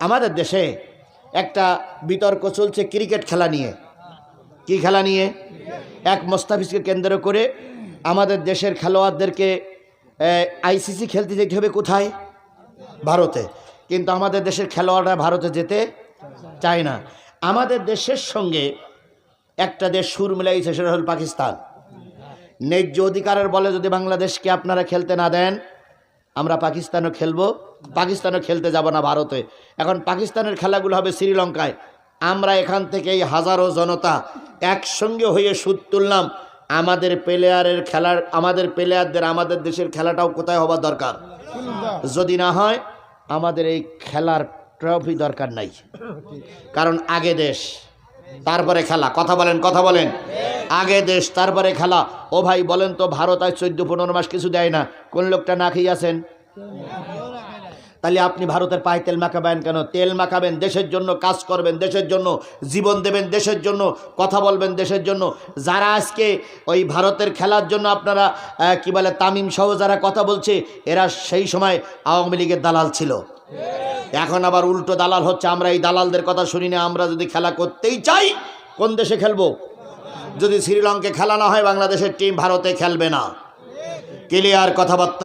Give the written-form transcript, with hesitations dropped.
আমাদের দেশে একটা বিতর্ক চলছে ক্রিকেট খেলা নিয়ে। কি খেলা নিয়ে? এক মোস্তাফিজকে কেন্দ্র করে আমাদের দেশের খেলোয়াড়দেরকে আইসিসি খেলতে যেতে হবে কোথায়? ভারতে। কিন্তু আমাদের দেশের খেলোয়াড়রা ভারতে যেতে চায় না। আমাদের দেশের সঙ্গে একটা দেশ সুর মিলাইছে, সেটা হল পাকিস্তান। ন্যায্য অধিকারের বলে যদি বাংলাদেশকে আপনারা খেলতে না দেন, আমরা পাকিস্তানও খেলবো, পাকিস্তানও খেলতে যাব না ভারতে। এখন পাকিস্তানের খেলাগুলো হবে শ্রীলঙ্কায়। আমরা এখান থেকে এই হাজারো জনতা একসঙ্গে হয়ে সুদ তুললাম, আমাদের প্লেয়ারের খেলার, আমাদের প্লেয়ারদের আমাদের দেশের খেলাটাও কোথায় হওয়া দরকার। যদি না হয় আমাদের এই খেলার ট্রফি দরকার নাই, কারণ আগে দেশ তারপরে খেলা। কথা বলেন, কথা বলেন। আগে দেশ তারপরে খেলা। ও ভাই বলেন তো, ভারত আজ 14-15 মাস কিছু দেয় না, কোন লোকটা না খেয়ে আছেন? তাহলে আপনি ভারতের পায়ে তেল মাখাবেন কেন? তেল মাখাবেন, দেশের জন্য কাজ করবেন, দেশের জন্য জীবন দেবেন, দেশের জন্য কথা বলবেন, দেশের জন্য। যারা আজকে ওই ভারতের খেলার জন্য আপনারা কি বলে তামিম সহ যারা কথা বলছে, এরা সেই সময় আওয়ামী লীগের দালাল ছিল। এখন আবার উল্টো দালাল হচ্ছে। আমরা এই দালালদের কথা শুনি না। আমরা যদি খেলা করতেই চাই, কোন দেশে খেলবো? যদি শ্রীলঙ্কায় খেলা না হয়, বাংলাদেশের টিম ভারতে খেলবে না। ক্লিয়ার কথাবার্তা?